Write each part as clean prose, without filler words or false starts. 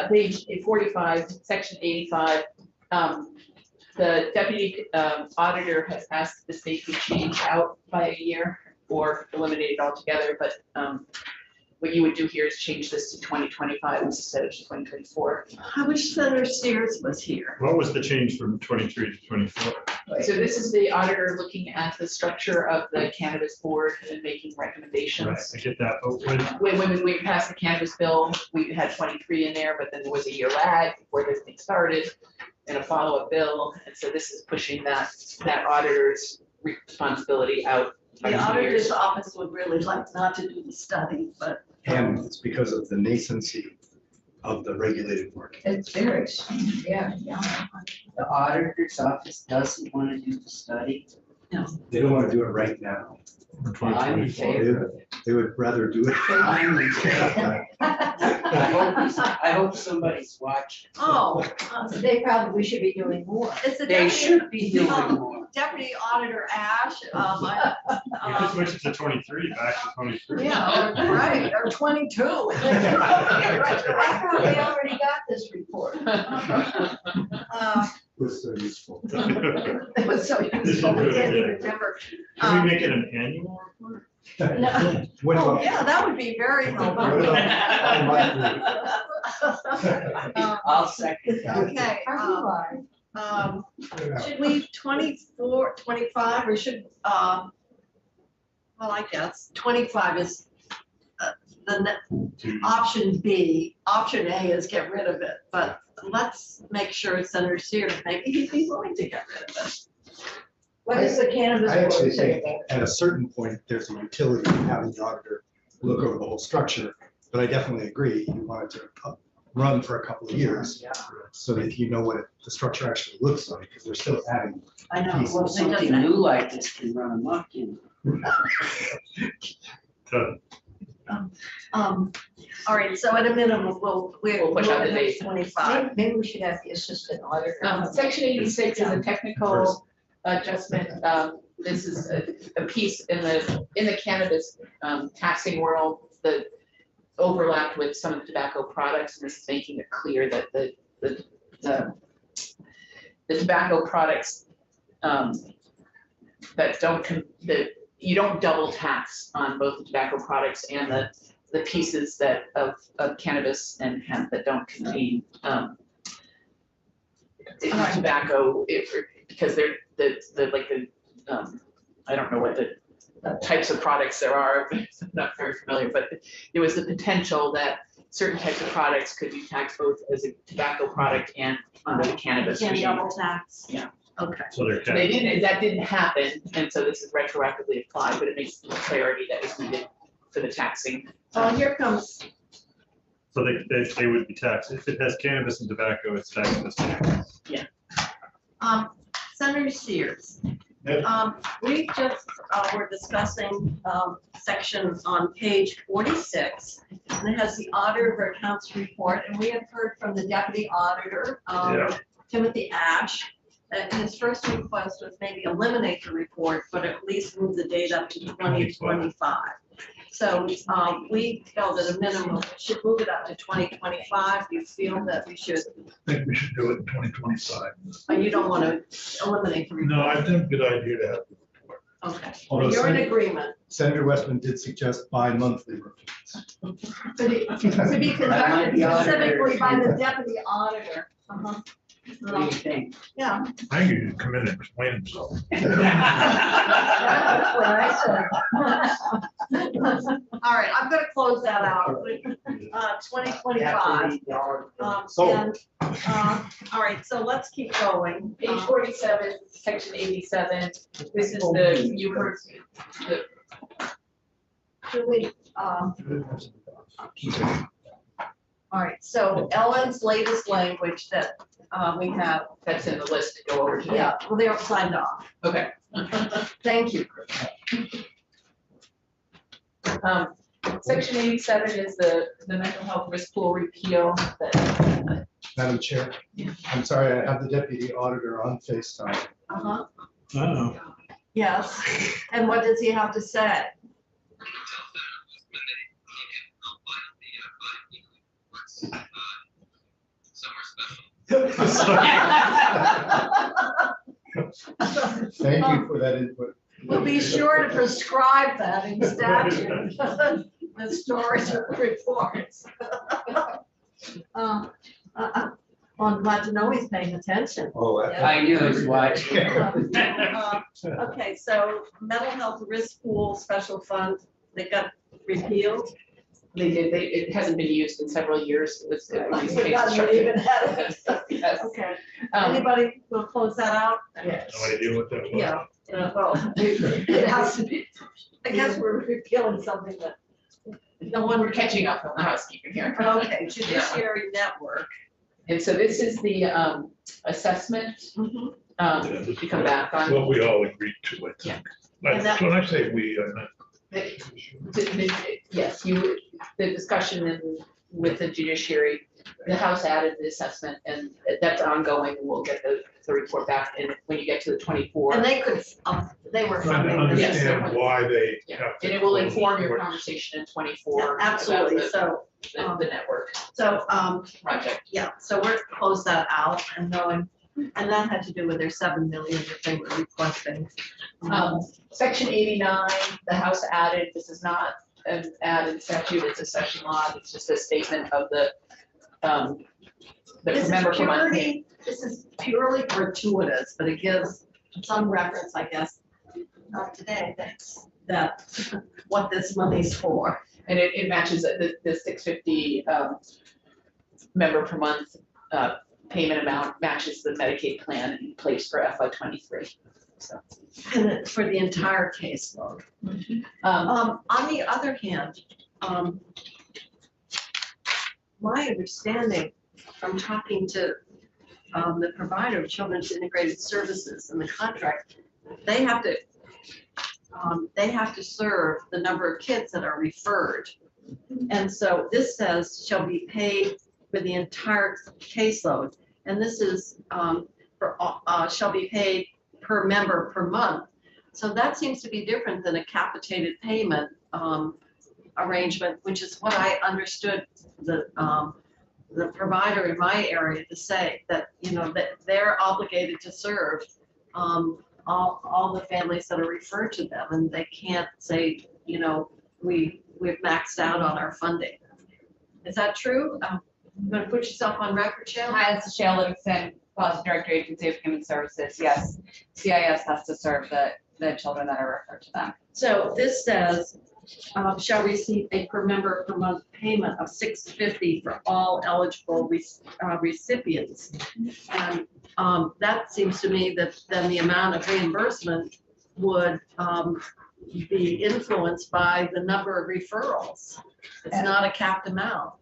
page 45, section 85. The deputy auditor has asked this may be changed out by a year or eliminated altogether, but what you would do here is change this to 2025 instead of 2024. I wish Senator Sears was here. What was the change from 23 to 24? So this is the auditor looking at the structure of the cannabis board and making recommendations. Right, I get that. But When we passed the cannabis bill, we had 23 in there, but then there was a year lag before this thing started and a follow-up bill. And so this is pushing that auditor's responsibility out. The auditor's office would really like not to do the study, but. And it's because of the nascency of the regulated market. It's very, yeah. The auditor's office doesn't want to do the study. They don't want to do it right now. I'm in favor of it. They would rather do it. I'm in favor. I hope somebody's watching. Oh, They probably should be doing more. it's a They deputy, should be doing more. Deputy Auditor Ash. you could switch it to 23, back to 23. Yeah, right, or 22. I probably already got this report. It was so useful. It was so useful, I can't even remember. Can we make it an annual report? What Oh, about- yeah, that would be very what helpful. about- I'll second. Okay, should we 24, 25, or should, well, I guess 25 is option B. Option A is get rid of it, but let's make sure Senator Sears, maybe he'd be willing to get rid of it. What does the cannabis I actually board say think about it? at a certain point, there's a utility in having the auditor look over the whole structure, but I definitely agree, you want it to run for a couple of years, so that you know what the structure actually looks like, because they're still adding. I know, Pieces. well, they Something doesn't. new like this can run amok, you know. So, All right, so at a minimum, we'll push out the date. 25. Maybe we should have the assistant auditor. Section 86 is a technical adjustment. This is a piece in the cannabis taxing world that overlapped with some of the tobacco products, and this is making it clear that the tobacco products that you don't double tax on both the tobacco products and the pieces of cannabis and hemp that don't contain tobacco, because they're I don't know what the types of products there are, I'm not very familiar, but there was the potential that certain types of products could be taxed both as a tobacco product and under the cannabis Can't regime. double tax? Yeah. Okay. so they're That didn't happen, and so this is retroactively applied, but it makes the clarity that is needed for the taxing. Oh, here comes, so they would be taxed. If it has cannabis and tobacco, it's taxed as cannabis. Senator Sears. We just were discussing sections on page 46, and it has the auditor of accounts report, and we have heard from the deputy auditor, Timothy Ash, that his first request was maybe eliminate the report, but at least move the date up to 2025. So we felt at a minimum, we should move it up to 2025. You feel that we should, I think we should do it in 2025. but you don't want to eliminate the report? No, I think good idea to have. Okay, Although you're in Sen- agreement. Senator Westman did suggest bi-monthly reports. To be conducted specifically by the deputy auditor. What do you think? Yeah. I think you should come in and explain himself. That's what I said. All right, I'm gonna close that out. 2025. All right, so let's keep going. Page 47, section 87, this is you heard the Should we, all right, so Ellen's latest language that we have, that's in the list to go over today. yeah, well, they're signed off. Okay. Thank you. Section 87 is the mental health risk pool repeal that Madam Chair, I'm sorry, I have the deputy auditor on FaceTime. Oh. Yes, and what does he have to say? Thank you for that input. We'll be sure to prescribe that in statute, the storage of reports. Well, I'm glad to know he's paying attention. Oh, I knew it was watching. Okay, so mental health risk pool special fund, they got repealed. They did, it hasn't been used in several years. It was. It was We got it even ahead of it. Yes. Okay, Um, anybody will close that out? yes. No idea what that was. Yeah, well, it has to be, I guess we're repealing something that no one. We're catching up on the housekeeping here. Okay, judiciary network. And so this is the assessment to come back on. What we all agreed to, I Yeah. think. And that- When I say we, Yes, the discussion with the judiciary, the House added the assessment and that's ongoing. We'll get the report back and when you get to the 24. And they could, they were trying to funding this. understand why they Yeah, have to. and it will inform your what- conversation in Yeah, 24. absolutely, about so, the network so, project. yeah, so we're close that out and knowing, and that had to do with their 7 million that they were requesting. Section 89, the House added, this is not an added statute, it's a session law, it's just a statement of the This is member per month. purely, this is purely gratuitous, but it gives some reference, I guess, not today, that's, that, what this money's for. And it matches the 650 member per month payment amount matches the Medicaid plan in place for FY '23. So, And it's for the entire caseload. On the other hand, my understanding from talking to the provider of Children's Integrated Services and the contract, they have to serve the number of kids that are referred. And so this says shall be paid for the entire caseload. And this is shall be paid per member per month. So that seems to be different than a capitated payment arrangement, which is what I understood the provider in my area to say, that, you know, that they're obligated to serve all the families that are referred to them, and they can't say, you know, we've maxed out on our funding. Is that true? You want to put yourself on record, Shale? Hi, this is Shale Livingston, Policy Director, Agency of Human Services. Yes, CIS has to serve the children that are referred to them. So this says, shall receive a per member per month payment of $650 for all eligible recipients. And that seems to me that then the amount of reimbursement would be influenced by the number of referrals. It's not a capped amount.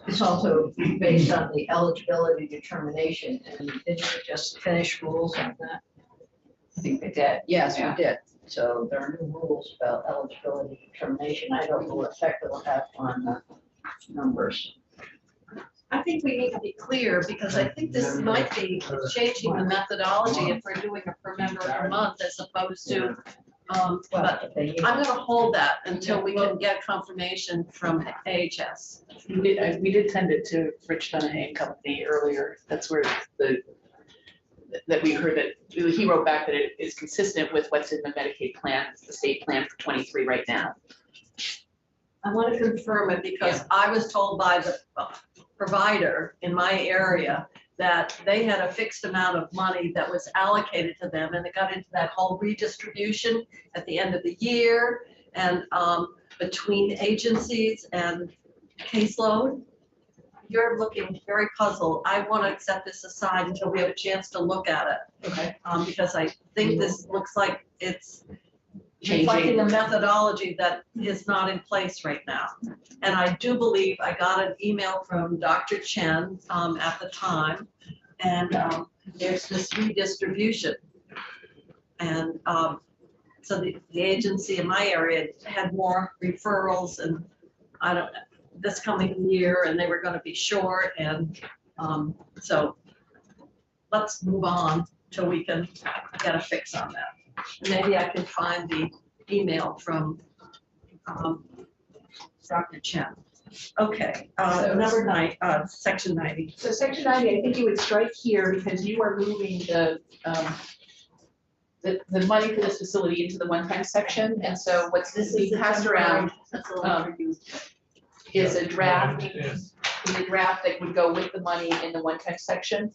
It's also based on the eligibility determination, and didn't we just finish rules on that? I think they did. Yes, we Yeah. did. So there are new rules about eligibility determination. I don't know what effect it'll have on the numbers. I think we need to be clear, because I think this might be changing the methodology if we're doing a per member per month as opposed to, but If they- I'm gonna hold that until we can get confirmation from AHS. We did send it to Rich Donahue and Company earlier. That's where that we heard that, he wrote back that it is consistent with what's in the Medicaid plan, the state plan for 23 right now. I want to confirm it because I was told by the provider in my area that they had a fixed amount of money that was allocated to them, and it got into that whole redistribution at the end of the year and between agencies and caseload. You're looking very puzzled. I want to set this aside until we have a chance to look at it. Okay. Because I think this looks like it's reflecting a methodology that is not in place right now. And I do believe I got an email from Dr. Chen at the time, and there's this redistribution. And so the agency in my area had more referrals, and I don't, this coming year, and they were going to be short, and so let's move on till we can get a fix on that. Maybe I can find the email from Dr. Chen. Okay, So- number 9, section 90. So section 90, I think you would strike here because you are moving the money for this facility into the one-time section. And so what's This is being the passed around temporary facility use. is a draft, Yeah. the draft that would go with the money in the one-time section.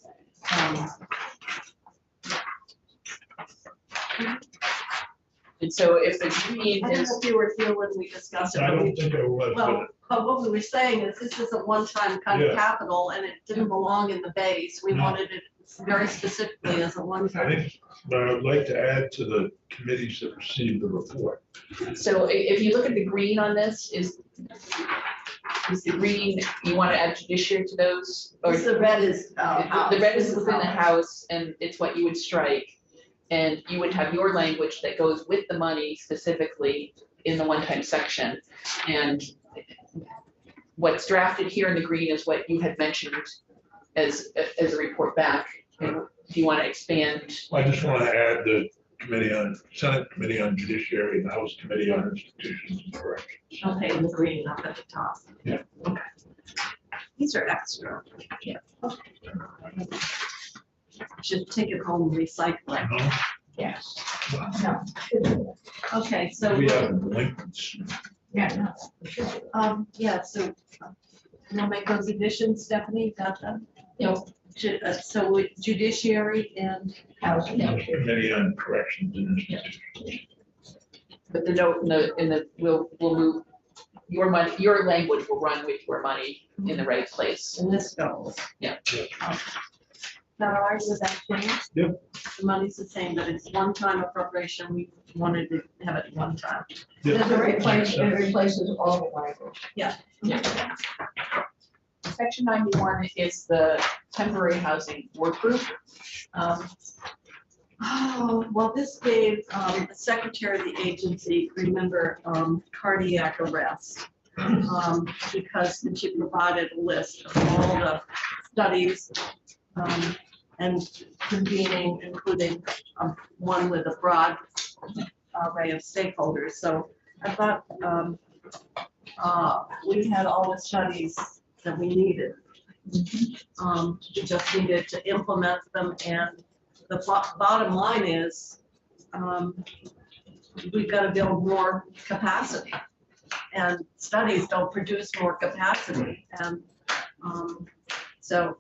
And so if the green I don't know is, if you were here when we discussed it. I but we- don't think I was, Well, but what we were saying is this is a one-time kind of Yeah. capital and it didn't belong in the base. We No. wanted it very specifically as a I one-time. think, but I would like to add to the committees that received the report. so if you look at the green on this, is the green, you want to add judiciary to those? Or The red is. the red is within the house and it's what you would strike. And you would have your language that goes with the money specifically in the one-time section. And what's drafted here in the green is what you had mentioned as a report back. And do you want to expand? I just want to add the Senate Committee on Judiciary and the House Committee on Institutions and Corrections. Okay, in the green up at the top. Yeah. Okay. These are extra. Yeah. Should take it home and recycle it. No? Yes. Wow. No. Okay, so. We have delinquents. Yeah, no, for sure. Yeah, so we'll make those additions, Stephanie, got them? Yep. So with judiciary and, Housing. House Committee on Corrections and Institutions. But the note we'll move, your money, your language will run with your money in the right place. and this goes. Yeah. Now, are you with that change? Yep. The money's the same, but it's one-time appropriation, we wanted to have it one time. Does it replaces all the language? Section 91 is the temporary housing work group. Oh, well, this gave the secretary of the agency, remember, cardiac arrest. Because she provided a list of all the studies and convening, including one with a broad array of stakeholders. So I thought we had all the studies that we needed. We just needed to implement them, and the bottom line is we've got to build more capacity, and studies don't produce more capacity. And so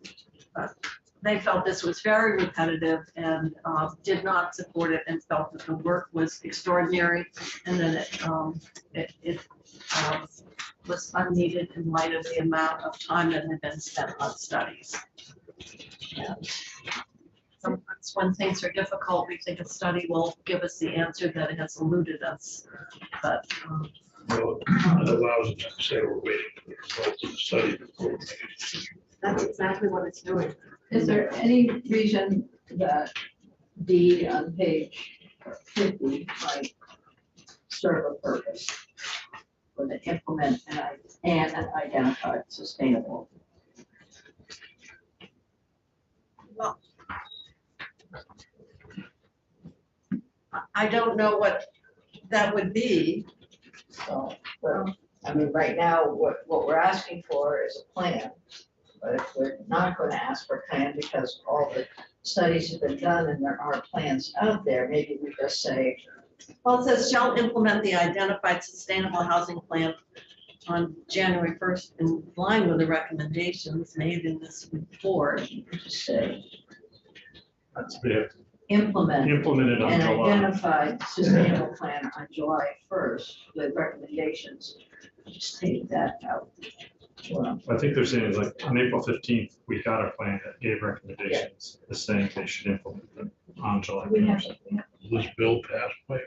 they felt this was very repetitive and did not support it, and felt that the work was extraordinary, and then it was unneeded in light of the amount of time that had been spent on studies. And sometimes when things are difficult, we think a study will give us the answer that has eluded us. But Well, it allows us to say we're waiting for the results of the study before we make a decision. that's exactly what it's doing. Is there any reason that D on page 50 might serve a purpose for the implement and identify sustainable? Well, I don't know what that would be. So, but, I mean, right now, what we're asking for is a plan. But if we're not going to ask for a plan because all the studies have been done and there are plans out there, maybe we just say, Well, it says shall implement the identified sustainable housing plan on January 1st in line with the recommendations made in this report. just say, We have to implement implement it on an July. identified sustainable plan on July 1st with recommendations. Just take that out. Well, I think they're saying is like on April 15th, we got a plan that gave recommendations, is saying they should implement them on July. we have, 1st. Will this bill pass by?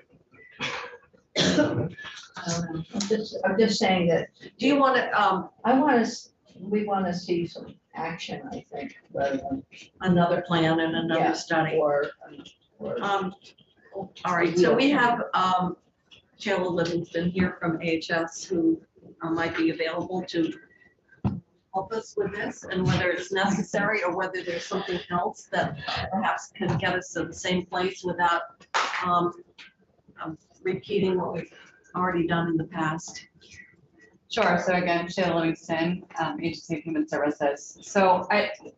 I don't know. I'm just saying that Do you want to, we want to see some action, I think, rather than, another plan and Yeah. another study? or. All right, so we have Sheila Livingston here from AHS who might be available to help us with this, and whether it's necessary or whether there's something else that perhaps can get us to the same place without repeating what we've already done in the past. Sure, so again, Shayla Livingston, Agency of Human Services. So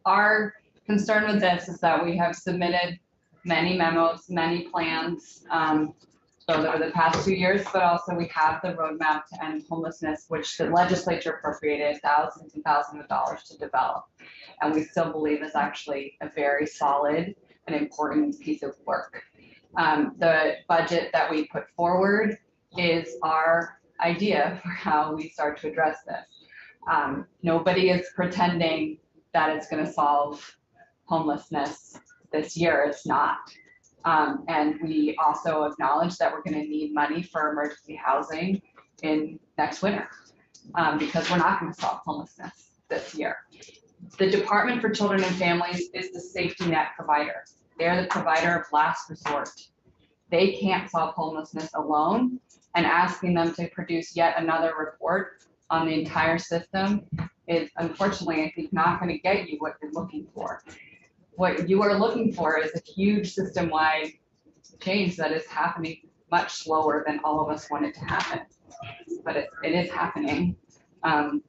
our concern with this is that we have submitted many memos, many plans, both over the past 2 years, but also we have the roadmap to end homelessness, which the legislature appropriated thousands and thousands of dollars to develop. And we still believe is actually a very solid and important piece of work. The budget that we put forward is our idea for how we start to address this. Nobody is pretending that it's going to solve homelessness this year. It's not. And we also acknowledge that we're going to need money for emergency housing in next winter because we're not going to solve homelessness this year. The Department for Children and Families is the safety net provider. They're the provider of last resort. They can't solve homelessness alone, and asking them to produce yet another report on the entire system is unfortunately, I think, not going to get you what you're looking for. What you are looking for is a huge system-wide change that is happening much slower than all of us want it to happen, but it is happening. And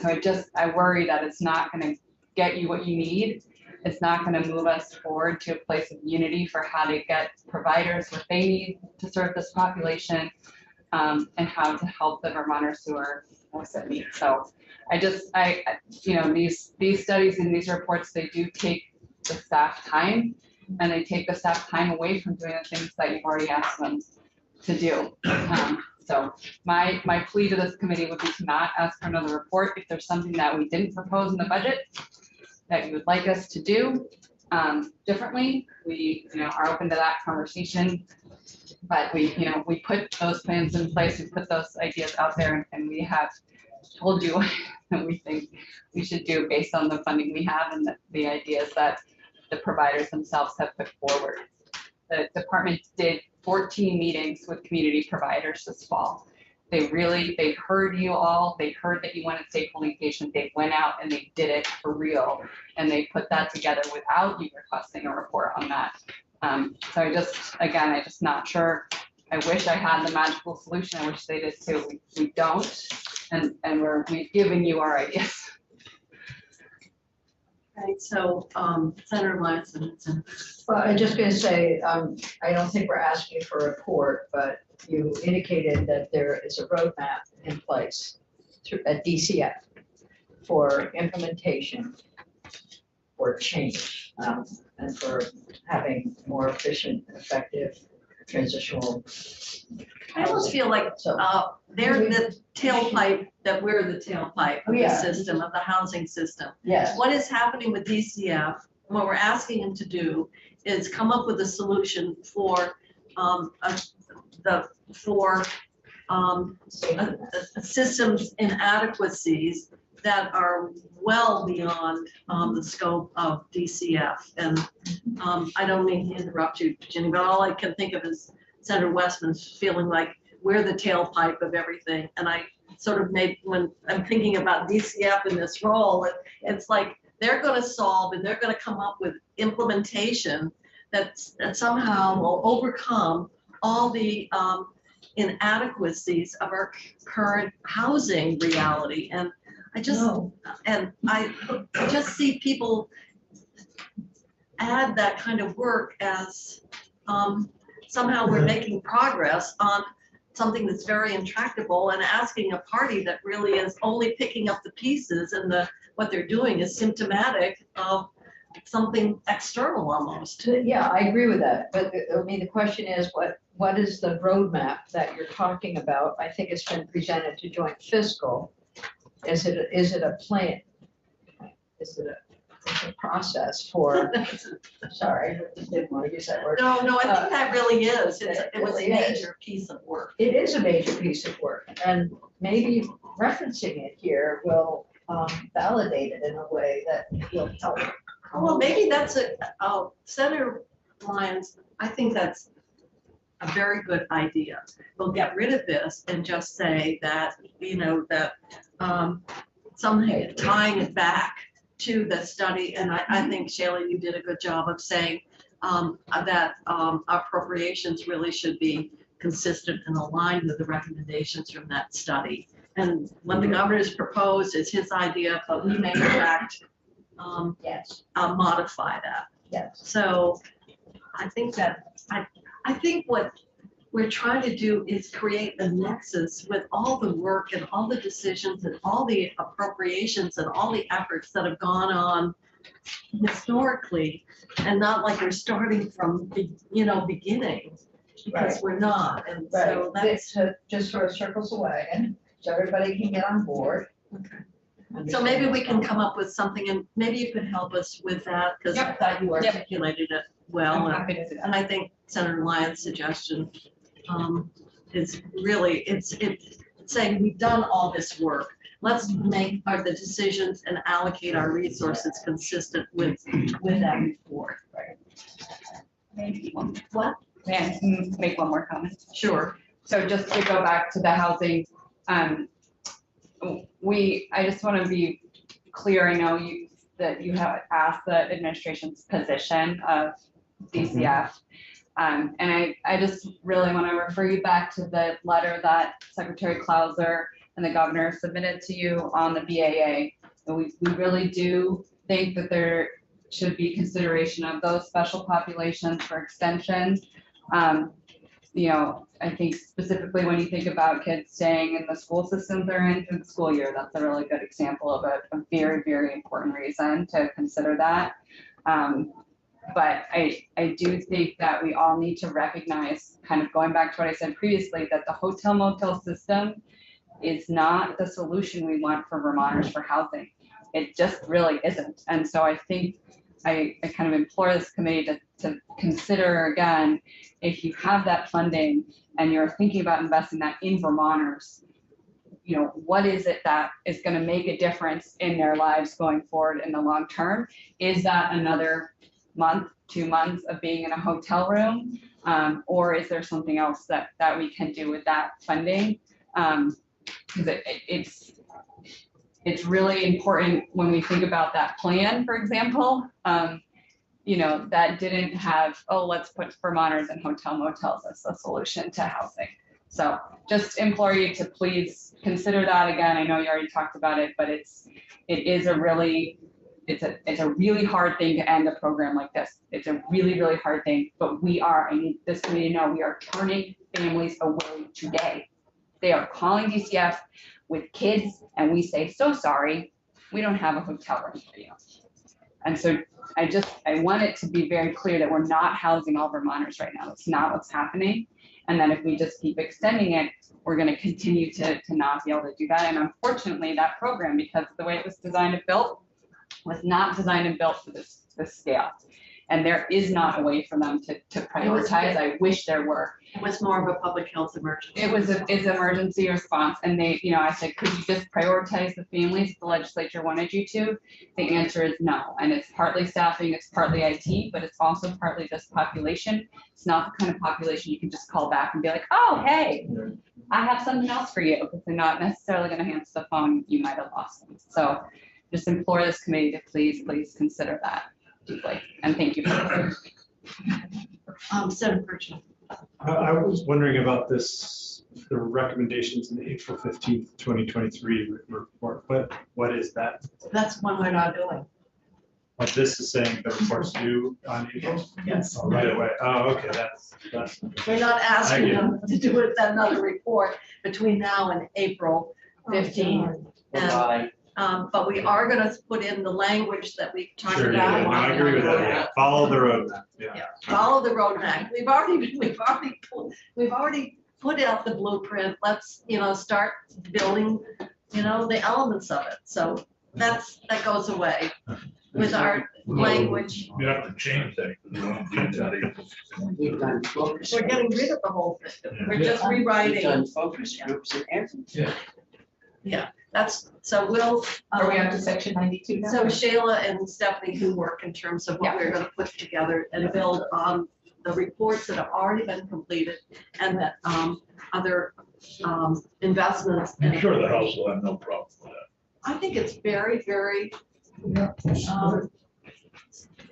so I worry that it's not going to get you what you need. It's not going to move us forward to a place of unity for how to get providers what they need to serve this population, and how to help the Vermonters who are most at need. So these studies and these reports, they do take the staff time, and they take the staff time away from doing the things that you've already asked them to do. So my plea to this committee would be to not ask for another report. If there's something that we didn't propose in the budget that you would like us to do differently, we are open to that conversation. But we put those plans in place, we put those ideas out there, and we have told you what we think we should do based on the funding we have and the ideas that the providers themselves have put forward. The department did 14 meetings with community providers this fall. They heard you all. They heard that you wanted stakeholder engagement. They went out and they did it for real. And they put that together without you requesting a report on that. So I'm just not sure. I wish I had the magical solution. I wish they did too. We don't. And we've given you our ideas. Right, so Senator Lyson. Well, I'm just going to say, I don't think we're asking for a report, but you indicated that there is a roadmap in place at DCF for implementation or change, and for having more efficient and effective transitional. I almost feel like they're the tailpipe, that we're the tailpipe of the system, of the housing system. Yes. What is happening with DCF, what we're asking them to do is come up with a solution for systems inadequacies that are well beyond the scope of DCF. And I don't mean to interrupt you, Jenny, but all I can think of is Senator Westman's feeling like we're the tailpipe of everything. And I sort of when I'm thinking about DCF in this role, it's like they're going to solve and they're going to come up with implementation that somehow will overcome all the inadequacies of our current housing reality. And I just see people add that kind of work as somehow we're making progress on something that's very intractable, and asking a party that really is only picking up the pieces and what they're doing is symptomatic of something external almost. Yeah, I agree with that. But the question is, what is the roadmap that you're talking about? I think it's been presented to joint fiscal. Is it a plan? Is it a process for, sorry, I didn't want to use that word. No, I think that really is. It was really a major piece of work. It is a major piece of work, and maybe referencing it here will validate it in a way that will help. Well, maybe that's Senator Lyons, I think that's a very good idea. We'll get rid of this and just say that, somehow tying it back to the study. And I think, Shayla, you did a good job of saying that appropriations really should be consistent and aligned with the recommendations from that study. And what the governor's proposed is his idea, but we may in fact Yes, modify that. yes. So I think I think what we're trying to do is create a nexus with all the work and all the decisions and all the appropriations and all the efforts that have gone on historically, and not like we're starting from beginning, because we're not. And so Right, that's, this just sort of circles the wagon, so everybody can get on board. so maybe we can come up with something, and maybe you could help us with that, because I thought you Yep. articulated it well. I'm and- happy to do that. And I think Senator Lyon's suggestion is really, it's saying, we've done all this work. Let's make the decisions and allocate our resources consistent with that report. Maybe one. What? May I make one more comment? Sure. So just to go back to the housing, I just want to be clear, I know that you have asked the administration's position of DCF. And I just really want to refer you back to the letter that Secretary Clauser and the governor submitted to you on the BAA. And we really do think that there should be consideration of those special populations for extension. I think specifically when you think about kids staying in the school systems they're in through the school year, that's a really good example of a very, very important reason to consider that. But I do think that we all need to recognize, kind of going back to what I said previously, that the hotel motel system is not the solution we want for Vermonters for housing. It just really isn't. And so I think I kind of implore this committee to consider again, if you have that funding and you're thinking about investing that in Vermonters, what is it that is going to make a difference in their lives going forward in the long term? Is that another month, 2 months of being in a hotel room? Or is there something else that we can do with that funding? Because it's really important when we think about that plan, for example, that didn't have, let's put Vermonters in hotel motels as the solution to housing. So just implore you to please consider that again. I know you already talked about it, but it's a really hard thing to end a program like this. It's a really, really hard thing, but I need this community to know, we are turning families away today. They are calling DCF with kids and we say, so sorry, we don't have a hotel room for you. And so I want it to be very clear that we're not housing all Vermonters right now. It's not what's happening. And then if we just keep extending it, we're going to continue to not be able to do that. And unfortunately, that program, because the way it was designed and built, was not designed and built for this scale. And there is not a way for them to prioritize. I wish there were. It was more of a public health emergency. It's emergency response. And I said, could you just prioritize the families the legislature wanted you to? The answer is no. And it's partly staffing, it's partly IT, but it's also partly this population. It's not the kind of population you can just call back and be like, oh, hey, I have something else for you. Because they're not necessarily going to answer the phone. You might have lost them. So just implore this committee to please consider that deeply. And thank you for listening. Senator Burchett. I was wondering about the recommendations in the April 15th, 2023 report. What is that? That's one we're not doing. What this is saying, the report's due on April? Yes. Oh, right away. Oh, okay, that's. We're not asking them to do another report between now and April 15th. Bye. But we are going to put in the language that we talked Sure, about. yeah, no, I agree with that. Yeah. Follow the roadmap. Yeah. Yeah, follow the roadmap. We've already put out the blueprint. Let's, start building, the elements of it. So that goes away with our language. You have to change that. We've done focus. We're getting rid of the whole thing. We're just We've rewriting. done focus groups and everything. So we'll. Are we on to section 92 now? So Shayla and Stephanie can work in terms of what we're going to put together and build on the reports that have already been completed and that other investments. I'm sure the House will have no problem with that. I think it's very, very,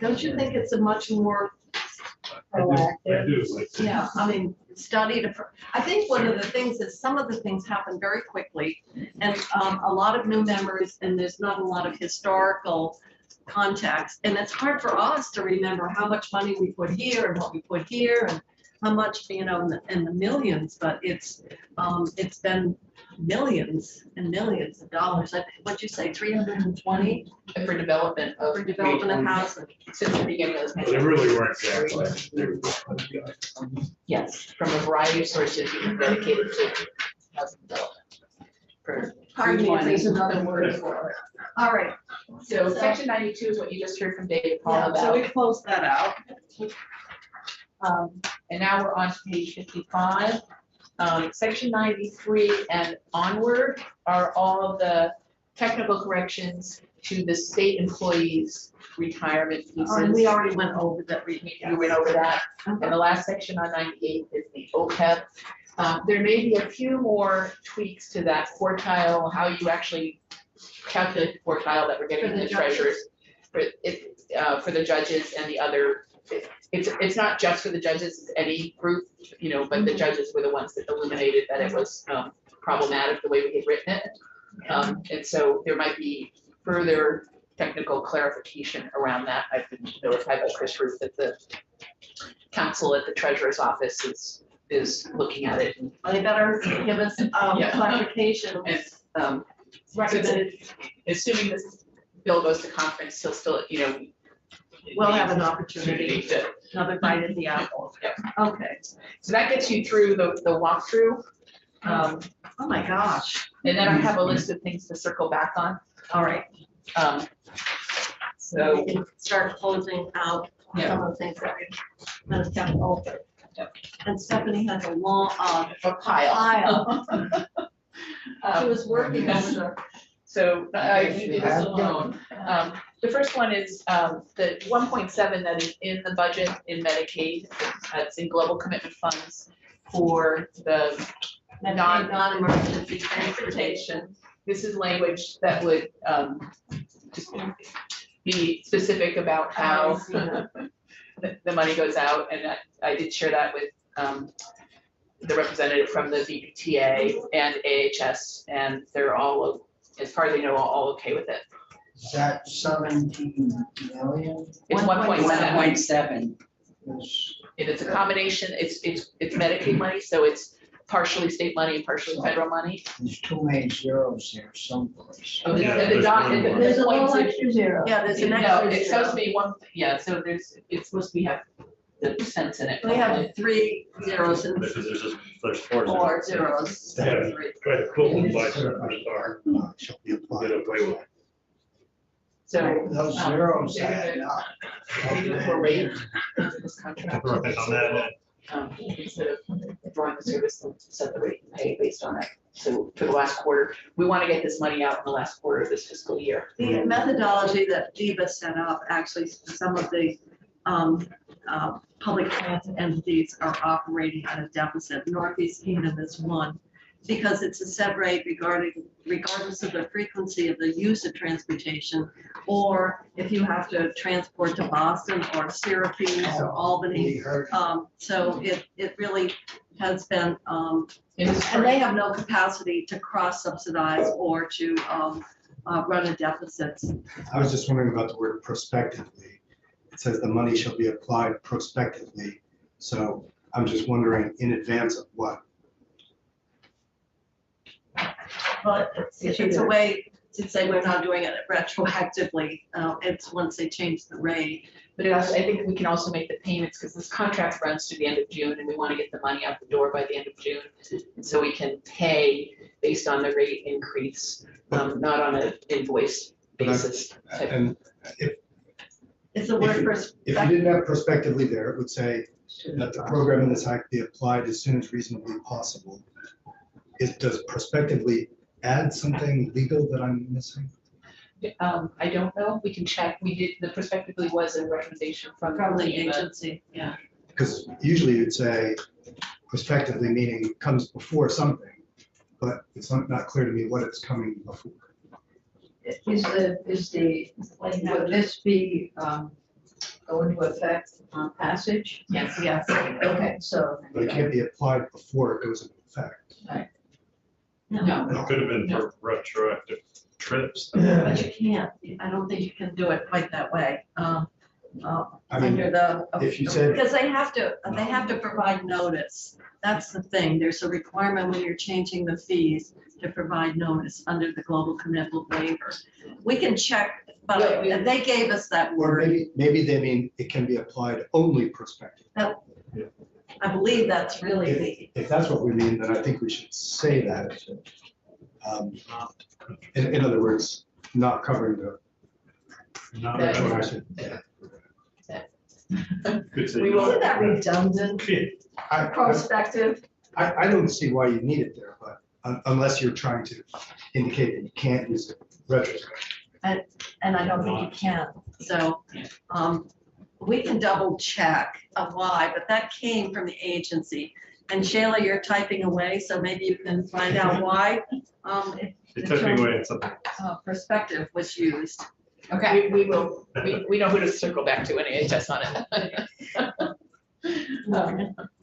don't you think it's a much more I proactive. do like that. Yeah, I mean, I think one of the things is some of the things happen very quickly and a lot of new members and there's not a lot of historical context. And it's hard for us to remember how much money we put here and what we put here and how much, in the millions, but it's been millions and millions of dollars. What'd you say, 320 For development of, for development of housing? since the beginning of They this. really weren't that much. Yes, from a variety of sources, even dedicated to housing development. For Pardon me, 320. there's another word for it. All right, So section 92 is what you just heard from David Paul yeah, so about. we closed that out. And now we're on to page 55. Section 93 and onward are all of the technical corrections to the state employees' retirement pieces. And we already went over that. You went over that. And the last section on 98 is the OPEB. There may be a few more tweaks to that quartile, how you actually calculate the quartile that we're getting For from the the judges. treasurers. For the judges and the other, it's not just for the judges, it's any group, but the judges were the ones that illuminated that it was problematic the way we had written it. And so there might be further technical clarification around that. I've been notified by Chris Ruth that the counsel at the treasurer's office is looking at it. They better give us Yeah. clarification. And Recommended, assuming this bill goes to conference, he'll still, we'll have an opportunity, to. another bite at the apple. Yep. Okay, So that gets you through the walkthrough. oh my gosh, And then I have a list of things to circle back on. all right. So, We can start closing out some of the things that we kind of kept open. Yep. And Stephanie has a long, a pile. she was working over the. So I leave this alone. The first one is the 1.7 that is in the budget in Medicaid. It's in global commitment funds for the Non-emergency transportation. This is language that would just be specific about how the money goes out. And I did share that with the representative from the VPTA and AHS, and they're all, as far as they know, all okay with it. Is that 17 million? It's 1.7. 1.7. It's a combination, it's Medicaid money, so it's partially state money and partially federal money. There's two main zeros here someplace. Oh, Yeah, the there's dot, one more. There's a little points extra zero. Yeah, there's an No, extra it's supposed to zero. be one, yeah, so it's supposed to be have the cents in it. We have 3 zeros and There's four. 4 zeros. Yeah. Try to pull them by some star, Shall be applied. get away with it. So. Those um, zeros they're add gonna- up. they do it for rate into this contract. Right, on that end. Instead of drawing the service, they'll set the rate and pay based on it. So for the last quarter, we want to get this money out in the last quarter of this fiscal year. The methodology that DEBA set up, actually, some of the public transit entities are operating at a deficit. Northeast Kingdom is one, because it's a set rate regardless of the frequency of the use of transportation, or if you have to transport to Boston or Syracuse or Albany. We heard. So it really has been, It is and they have no capacity to cross-subsidize or to run a deficit. I was just wondering about the word prospectively. It says the money shall be applied prospectively. So I'm just wondering in advance of what? But it's a way to say we're not doing it retroactively. It's once they change the rate. But it also, I think we can also make the payments, because this contract runs to the end of June, and we want to get the money out the door by the end of June. And so we can pay based on the rate increase, not on an invoice basis. And if It's a word for. if you didn't have prospectively there, it would say that the program in this act be applied as soon as reasonably possible. Does prospectively add something legal that I'm missing? I don't know, we can check, the prospectively was a recommendation from. From the FEMA. agency, yeah. Because usually you'd say prospectively meaning comes before something, but it's not clear to me what it's coming before. Would this be go into effect on passage? Yes. Yes. Okay, so, But it can't be applied before it goes into effect. No. It could have been for retroactive trips. But you can't, I don't think you can do it quite that way. I mean, Under the. if you said- Because they have to provide notice. That's the thing. There's a requirement when you're changing the fees to provide notice under the global commitment waiver. We can check, but they gave us that Or word. maybe they mean it can be applied only prospective. I believe that's really the, If that's what we mean, then I think we should say that. In other words, not covering the. Not That- retroactive. Could say We will- isn't that redundant? Prospective? I don't see why you need it there, but unless you're trying to indicate that you can't use it retrospectively. And I don't think you can. So, we can double check of why, but that came from the agency. And Shayla, you're typing away, so maybe you can find out why. You're typing away at something. Perspective was used. Okay, we will, we know who to circle back to in AHS on it.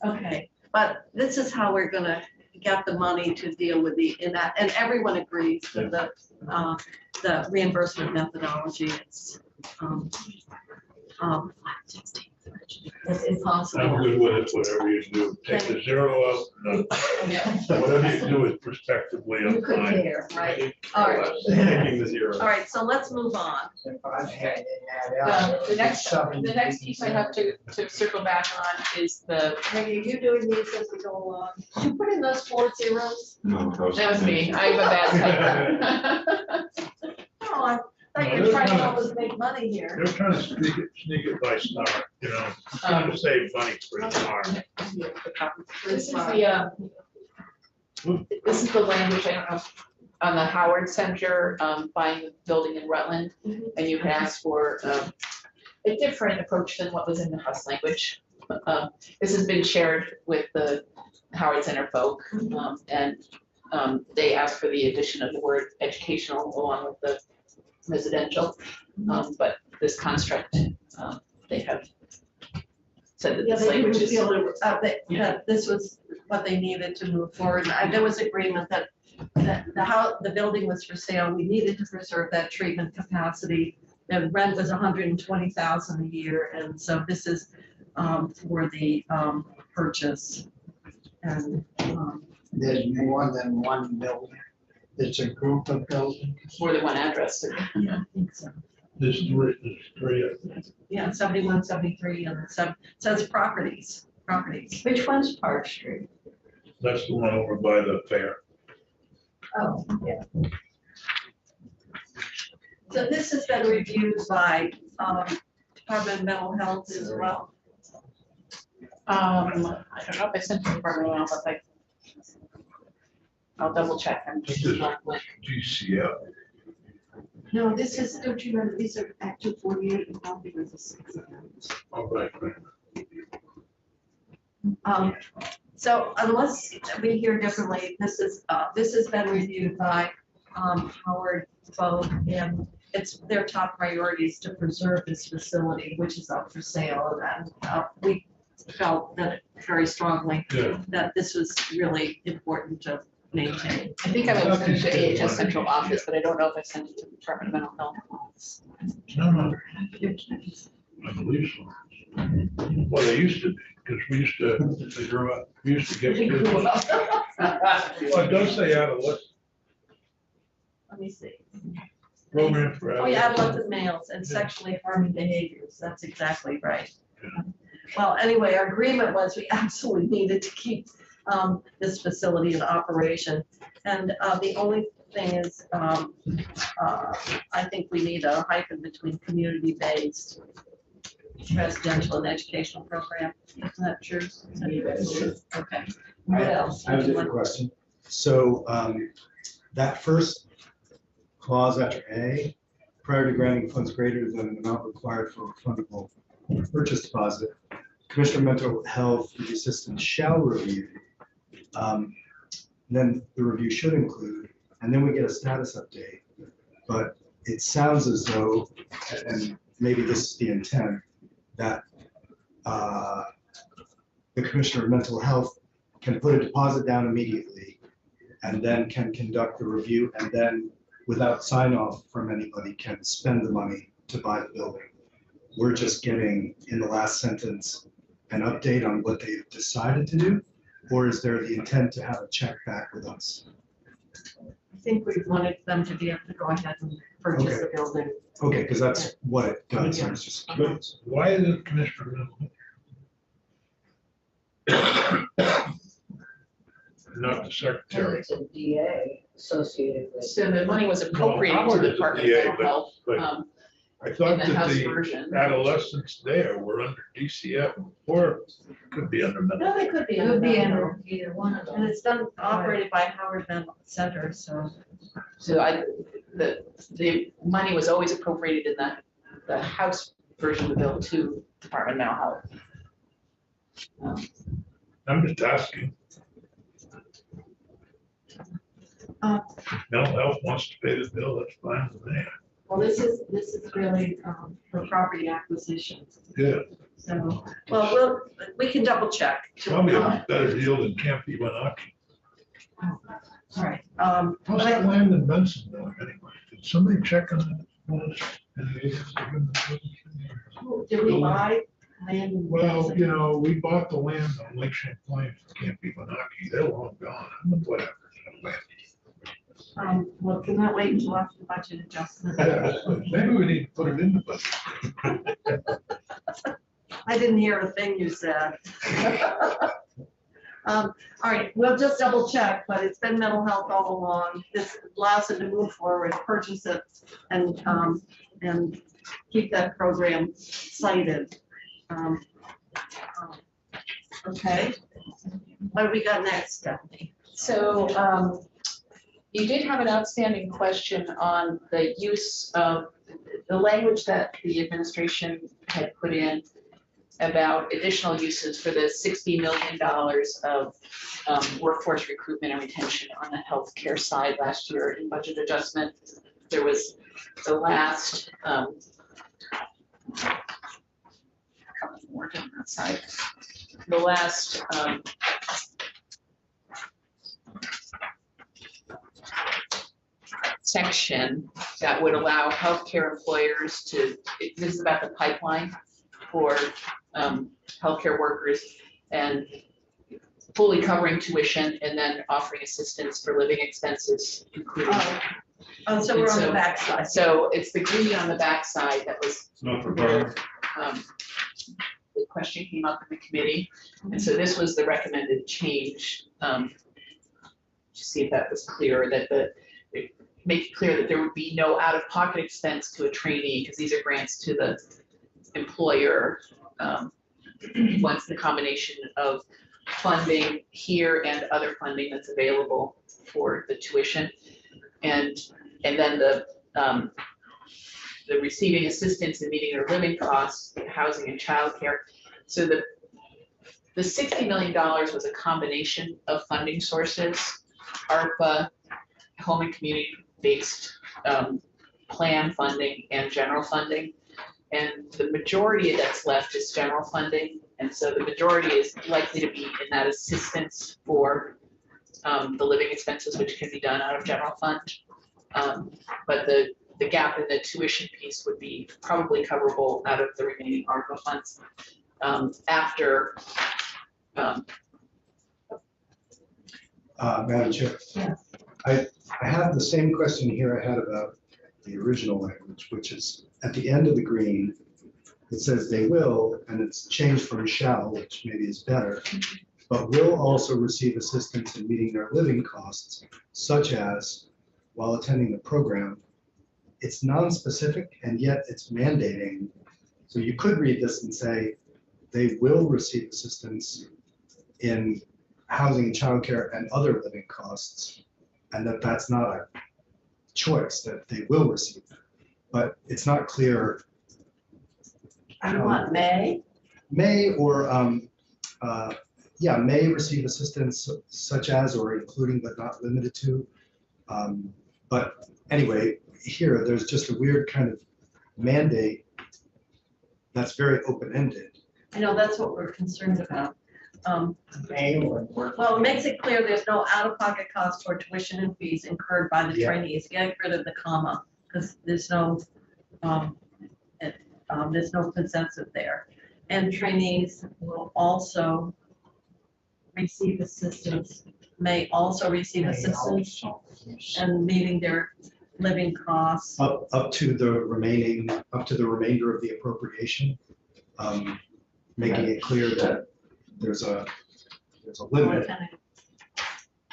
Okay, but this is how we're gonna get the money to deal with in that, and everyone agrees with the reimbursement methodology. It's it's I'm impossible. good with it, whatever you do. Take the zero out, no, whatever you do is prospectively You could applied. care, right? All right, Taking the zero. all right, so let's move on. The next piece I have to circle back on is the, Maybe you doing these as we go along. Did you put in those 4 zeros? that was me, I'm a bad typer. Oh, I thought you were trying to always make money here. They're trying to sneak it by star, you know, trying to save money for the farm. This is the, this is the language, I don't know, on the Howard Center, buying the building in Rutland. And you had asked for a different approach than what was in the House language. This has been shared with the Howard Center folk, and they asked for the addition of the word educational along with the residential. But this construct, they have said that Yeah, this they didn't language is. feel that this was what they needed to move forward. There was agreement that the building was for sale. We needed to preserve that treatment capacity. The rent was 120,000 a year, and so this is for the purchase. And There's more than one building. It's a group of buildings. More than one address. yeah, I think so. There's three. Yeah, 71, 73, and it says properties. Which one's Park Street? That's the one over by the fair. Oh, yeah. So this has been reviewed by Department of Mental Health as well. I don't know if I sent it to Barbara, but I'll double check. I'm just not like. GCF. No, this is, don't you remember, these are Act 248 and probably was a 6 of them. All right, So unless we hear differently, this has been reviewed by Howard folk, and it's their top priorities to preserve this facility, which is up for sale, and we felt that very strongly yeah. that this was really important to maintain. I think I was sent it to AHS central office, but I don't know if I sent it to the Department of Mental Health. No, I believe so. Well, they used to be, because we used to get. Well, it does say adolescent, Let me see. program for. Oh, yeah, adolescent males and sexually harming behaviors. That's exactly right. Well, anyway, our agreement was we absolutely needed to keep this facility in operation. And the only thing is, I think we need a hyphen between community-based residential and educational program. Isn't that true? Okay. What else? I have a different question. So that first clause after A, prior to granting funds greater than the amount required for a refundable purchase deposit, Commissioner of Mental Health Review Assistant shall review. Then the review should include, and then we get a status update. But it sounds as though, and maybe this is the intent, that the Commissioner of Mental Health can put a deposit down immediately and then can conduct the review and then without sign off from anybody can spend the money to buy the building. We're just getting in the last sentence an update on what they've decided to do, or is there the intent to have a check back with us? I think we wanted them to be able to go ahead and purchase the building. Okay, because that's what it does. I was just curious. Why is it Commissioner? Not the So secretary. it's a DA associated with. So the money was appropriated to Howard the is a Department DA, of Mental Health, but I in thought the that House the version. adolescents there were under DCF or could be under mental. No, they could be. It would be under either one of And them. it's done, operated by Howard Mental Center, so. So the money was always appropriated in the House version of the bill to Department of Mental Health. I'm just asking. Mental health wants to pay the bill, that's fine with me. Well, this is really for property acquisition. Yeah, So, well, we can double check. probably a better deal than Campy Wanaki. All right. How's that land in Benson doing anyway? Did somebody check on that? Did we buy land? in Well, Benson? you know, we bought the land on Lake Champlain from Campy Wanaki. They're long gone. I don't know what happened to that land. Well, can that wait until after the budget adjustment? Maybe we need to put it in the budget. I didn't hear a thing you said. All right, we'll just double check, but it's been mental health all along. This allows them to move forward, purchase it, and keep that program cited. Okay. What do we got next, Stephanie? So you did have an outstanding question on the use of the language that the administration had put in about additional uses for the $60 million of workforce recruitment and retention on the healthcare side last year in budget adjustment. There was the last, more on that side. The last section that would allow healthcare employers to, this is about the pipeline for healthcare workers and fully covering tuition and then offering assistance for living expenses, including. Oh, so we're on the backside. So it's the green on the backside that was It's not for where Bob. the question came up in the committee. And so this was the recommended change, to see if that was clear, that make it clear that there would be no out-of-pocket expense to a trainee, because these are grants to the employer. Once the combination of funding here and other funding that's available for the tuition. And then the receiving assistance in meeting their living costs, housing and childcare. So the $60 million was a combination of funding sources, ARPA, home and community-based plan funding and general funding. And the majority that's left is general funding. And so the majority is likely to be in that assistance for the living expenses, which can be done out of general fund. But the gap in the tuition piece would be probably coverable out of the remaining ARPA funds after. Madam Chair. Yeah. I have the same question here I had about the original language, which is at the end of the green, it says they will, and it's changed from shall, which maybe is better, but will also receive assistance in meeting their living costs, such as while attending the program. It's non-specific and yet it's mandating. So you could read this and say they will receive assistance in housing and childcare and other living costs, and that's not a choice, that they will receive them. But it's not clear. You want May? May or, may receive assistance such as or including but not limited to. But anyway, here, there's just a weird kind of mandate that's very open-ended. I know, that's what we're concerned about. May or work. Well, it makes it clear there's no out-of-pocket cost for tuition and fees incurred by the Yeah. trainees. Get rid of the comma, because there's no consensus there. And trainees will also receive assistance, may also receive assistance in meeting their living costs. Up to the remainder of the appropriation, making it clear that there's a limit.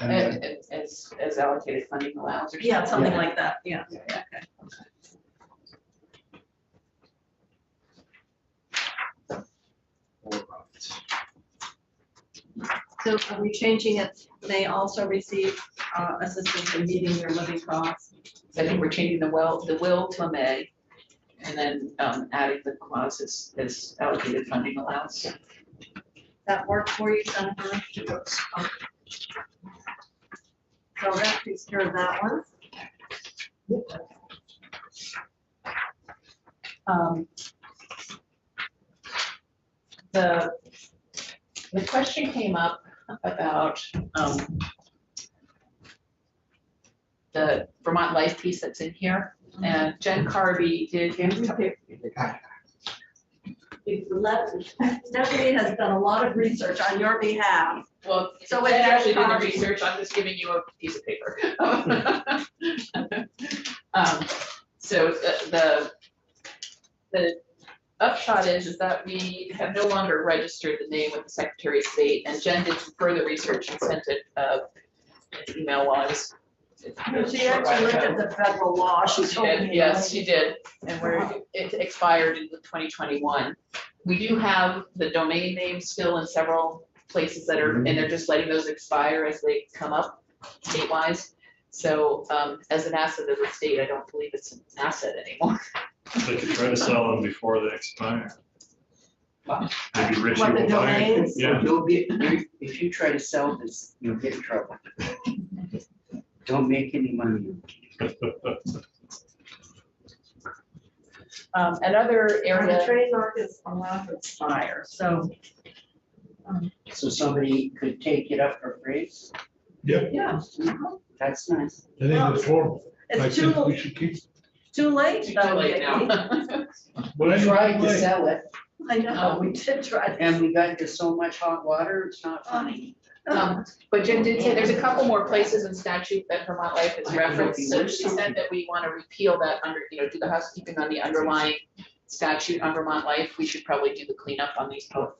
And then- As allocated funding allows or something. Yeah, something like that, yeah. Yeah. Okay. So are we changing it, may also receive assistance in meeting their living costs? So I think we're changing the will to a may, and then adding the clause as allocated funding allows. That work for you, Jennifer? It does. So that takes care of that one. The question came up about the Vermont Life piece that's in here, and Jen Carby did. Stephanie has done a lot of research on your behalf. Well, So so with Jen that actually did the copy- research, I'm just giving you a piece of paper. So the upshot is that we have no longer registered the name with the Secretary of State, and Jen did some further research and sent it an email while I was. She actually looked at the federal law. She She told did, me. yes, she did, and it expired in 2021. We do have the domain name still in several places that are, and they're just letting those expire as they come up state-wise. So as an asset of the state, I don't believe it's an asset anymore. They could try to sell them before they expire. Wow. Maybe Richie What, the will buy it. domains? Yeah. If you try to sell this, you'll get in trouble. Don't make any money. Another The area, trademark is allowed to expire, so. So somebody could take it up for free? Yeah. That's nice. I think it's horrible. I It's think we too, should keep. too late too though. late Nikki. now. We tried to sell it I know, we did try. and we got into so much hot water, it's not funny. But Jen did say there's a couple more places in statute that Vermont Life is I don't know if referenced, you so learned she said something. that we want to repeal that under, do the housekeeping on the underlying statute on Vermont Life. We should probably do the cleanup on these couple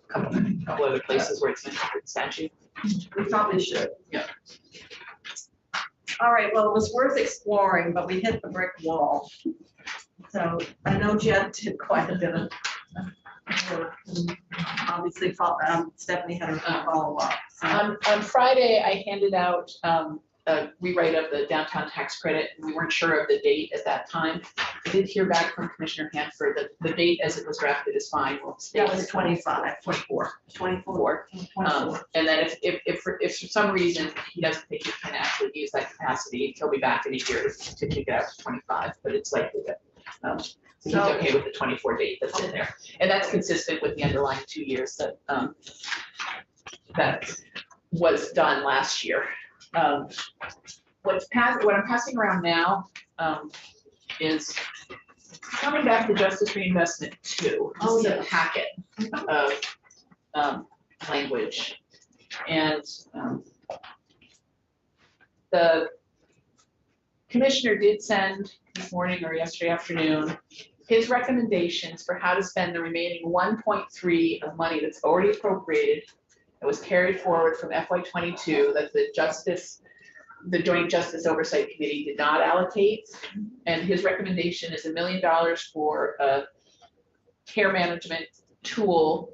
other places where it's mentioned in statute. We probably should. Yeah. All right, well, it was worth exploring, but we hit the brick wall. So I know Jen did quite a bit of work. And obviously, Stephanie had her follow up. So. On Friday, I handed out a rewrite of the downtown tax credit. We weren't sure of the date at that time. I did hear back from Commissioner Hanford that the date as it was drafted is fine. We'll stay That with was 25. 24. 24. And then if for some reason he doesn't think he can actually use that capacity, he'll be back in a year to kick it out to 25, but it's likely that, so he's okay with the 24 date that's in there. And that's consistent with the underlying 2 years that, that was done last year. What I'm passing around now, is coming back to Justice Reinvestment 2. This is a packet of, language. And the commissioner did send this morning or yesterday afternoon his recommendations for how to spend the remaining 1.3 of money that's already appropriated, that was carried forward from FY22, that the Joint Justice Oversight Committee did not allocate. And his recommendation is $1 million for a care management tool.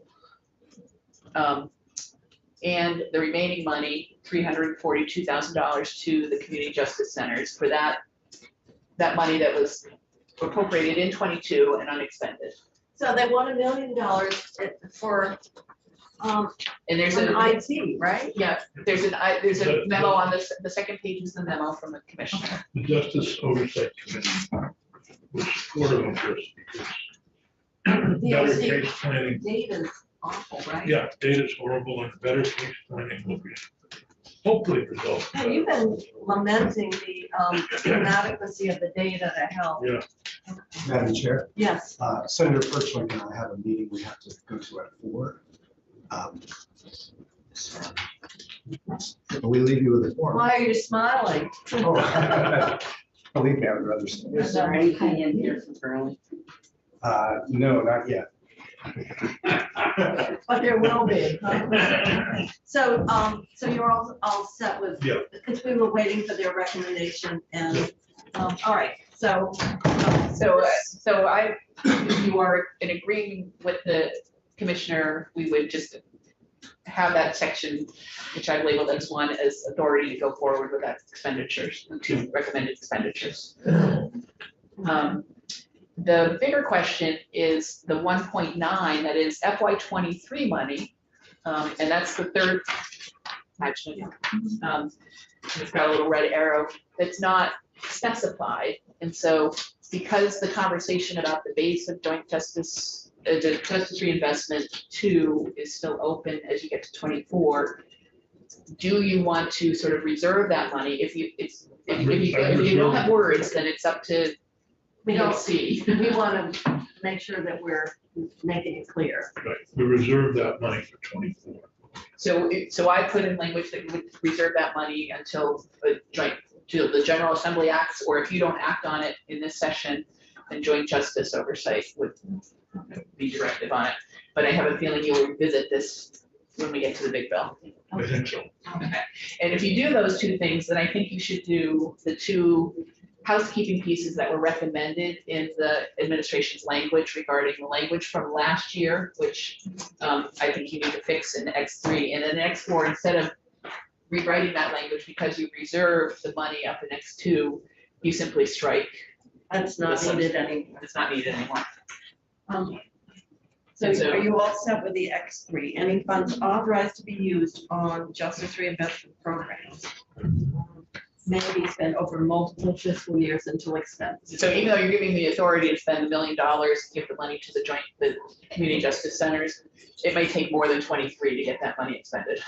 And the remaining money, $342,000 to the community justice centers for that money that was appropriated in 22 and unexpended. So they want $1 million for, And there's an a, IT, right? yeah, there's a memo on the second page is the memo from the commissioner. The Justice Oversight Committee was supportive of this because better DOC case planning. data's awful, right? Yeah, data's horrible and better case planning will be hopefully resolved. Yeah, you've been lamenting the inadequacy of the data to help. Yeah. Madam Chair, Yes. Senator Perchlik and I have a meeting we have to go to at 4. We leave you with a form. Why are you smiling? Believe me, I would rather stay. Is there anything in here for Burley? No, not yet. But there will be. So, so you're all set with? Yeah. Because we were waiting for their recommendation and, all right, so. So if you are in agreement with the commissioner, we would just have that section, which I've labeled as 1, as authority to go forward with that expenditures, the 2 recommended expenditures. The bigger question is the 1.9, that is FY '23 money, and that's the third action. It's got a little red arrow that's not specified, and so because the conversation about the base of joint justice, the justice reinvestment 2 is still open as you get to 24, do you want to sort of reserve that money? If you don't have words, then it's up to We don't see. We want to make sure that we're making it clear. Right, we reserve that money for 24. So I put in language that would reserve that money until the General Assembly acts, or if you don't act on it in this session, then joint justice oversight would be directive on it. But I have a feeling you'll revisit this when we get to the big bill. I think so. Okay. And if you do those 2 things, then I think you should do the 2 housekeeping pieces that were recommended in the administration's language regarding the language from last year, which I think you need to fix in X3. And then X4, instead of rewriting that language because you reserve the money up in X2, you simply strike. That's not needed anymore. It's not needed anymore. So are you all set with the X3? Any funds authorized to be used on justice reinvestment programs may be spent over multiple fiscal years until expended. So even though you're giving the authority to spend $1 million, give the money to the community justice centers, it may take more than 23 to get that money expended.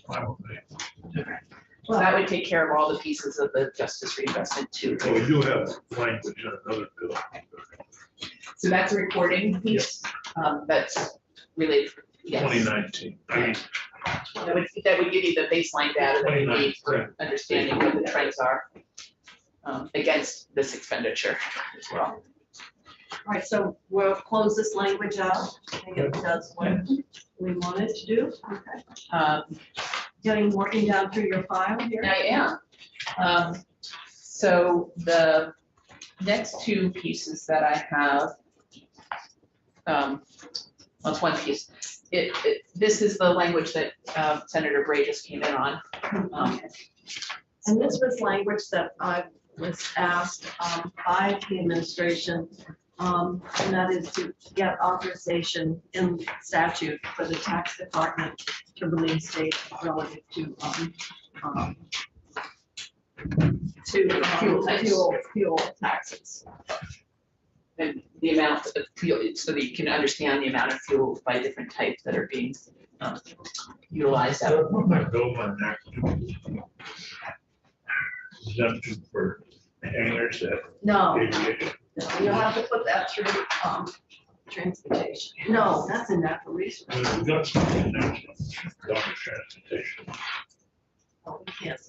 Fine with me. So that would take care of all the pieces of the justice reinvestment too. So we do have language in another bill. So that's a recording piece, that's related, yes. 2019. That would give you the baseline data that you need for understanding what the trends are against this expenditure as well. All right, so we'll close this language out. I think it does what we wanted to do. Okay. Working down through your file here. I am. So the next 2 pieces that I have, well, it's 1 piece. This is the language that Senator Bray just came in on. And this was language that I was asked by the administration, and that is to get authorization in statute for the tax department to release data relative to fuel taxes. And the amount of fuel, so that you can understand the amount of fuel by different types that are being utilized out. What might go on that? Exemption for hangars at No, aviation. no, you'll have to put that through transportation. No, that's a natural resource. We've got something in there, government transportation. Oh, we can't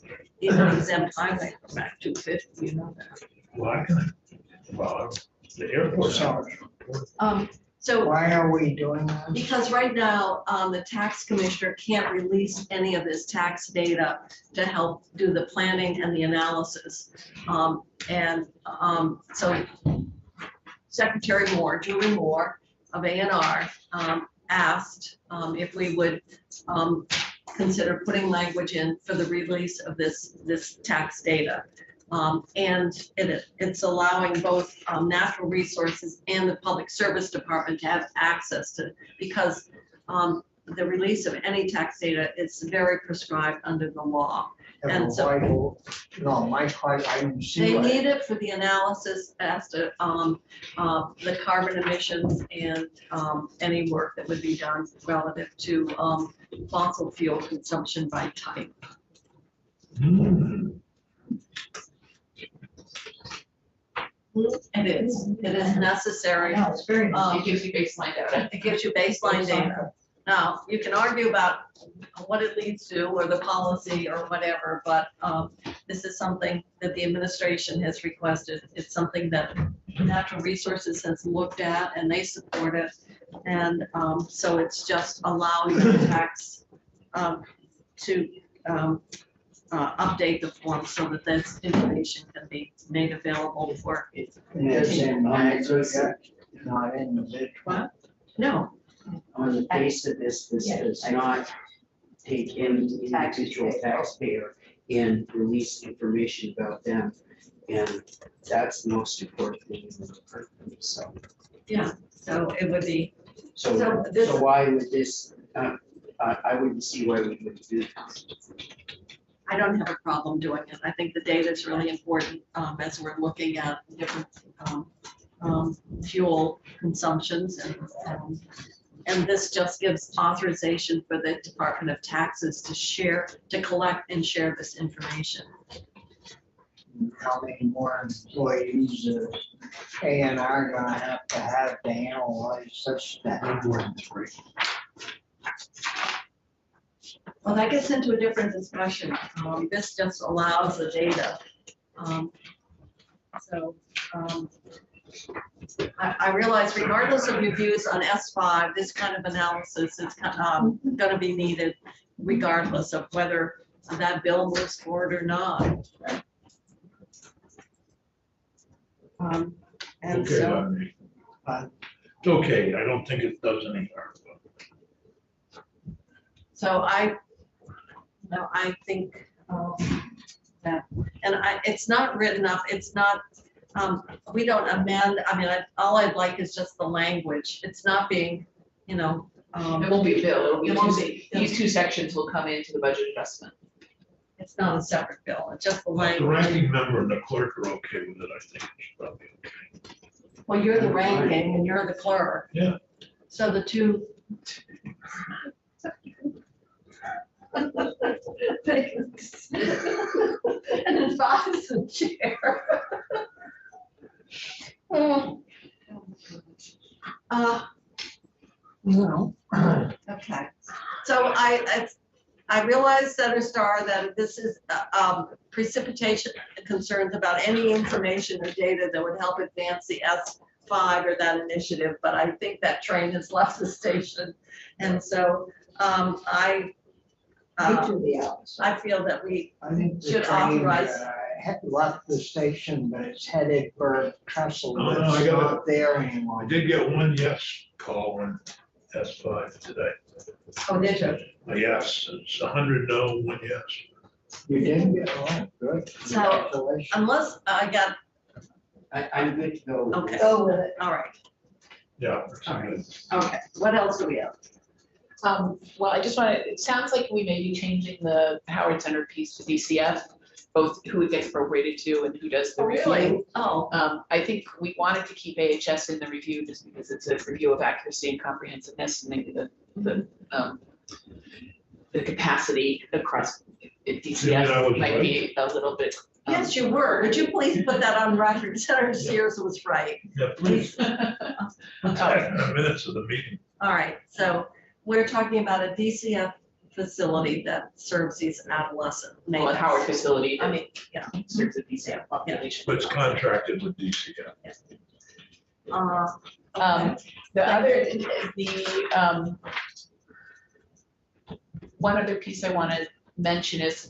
even exempt highway from Act 250, you know that. Why can I? Well, the airport. So Why are we doing that? because right now, the tax commissioner can't release any of this tax data to help do the planning and the analysis. So Secretary Moore, Julie Moore of A&R, asked if we would consider putting language in for the release of this tax data. And it's allowing both natural resources and the public service department to have access to, because the release of any tax data is very prescribed under the law. And so- No, my part, I didn't see. They what- need it for the analysis as to the carbon emissions and any work that would be done relative to fossil fuel consumption by type. It is necessary. No, it's very. It gives you baseline data. It gives you baseline data. Now, you can argue about what it leads to or the policy or whatever, but this is something that the administration has requested. It's something that Natural Resources has looked at and they support it. And so it's just allowing the tax to update the form so that this information can be made available for. And it's in aggregate, not individual. No, On the face of this does not take any individual taxpayer and release information about them. And that's the most important thing in the department, so. so it would be, So, So this- so why would this, I wouldn't see why we would do this. I don't have a problem doing it. I think the data is really important as we're looking at different fuel consumptions and this just gives authorization for the Department of Taxes to collect and share this information. How many more employees A&R gonna have to analyze such that? More than 3. Well, that gets into a different discussion. This just allows the data. I realize regardless of your views on S5, this kind of analysis is going to be needed regardless of whether that bill moves forward or not. And Okay, so, Rodney. It's okay, I don't think it does any harm. so I think that, and it's not written up, it's not, we don't amend, I mean, all I'd like is just the language. It's not being, It won't be a bill, It won't these two sections will come into the budget adjustment. it's not a separate bill, it's just the The language. ranking member and the clerk are okay with it, I think it's probably okay. Well, you're the ranking and you're the clerk. Yeah. So the two. And advisor chair. No. Okay, so I realize, Senator Starr, that this is precipitation concerns about any information or data that would help advance the S5 or that initiative, but I think that train has left the station. And so I To the opposite. I feel that we I think the should train authorize. had left the station, but it's headed for Trestle. No, no, I It's got not there I anymore. did get one yes call on S5 today. Oh, did you? A yes, it's 100 no, 1 yes. You didn't get one, good. So, Congratulations. Unless I got, I'm good to go. with okay, this. Go with it. all right, Yeah. it's good. okay. What else do we have? Well, I just want to, it sounds like we may be changing the Howard Center piece to DCF, both who it gets appropriated to and who does the review. Oh, I think we wanted to keep AHS in the review just because it's a review of accuracy and comprehensiveness and maybe the capacity across Yeah, I was DCF might be a little bit. yes, you were. Would you please put that on record? Senator Sears was right. Yeah, please, Oh, minutes of the meeting. All right, so we're talking about a DCF facility that serves these adolescent Well, males. a Howard facility, I mean, yeah. serves a DCF population. But it's contracted with DCF. Okay. The other, one other piece I want to mention is,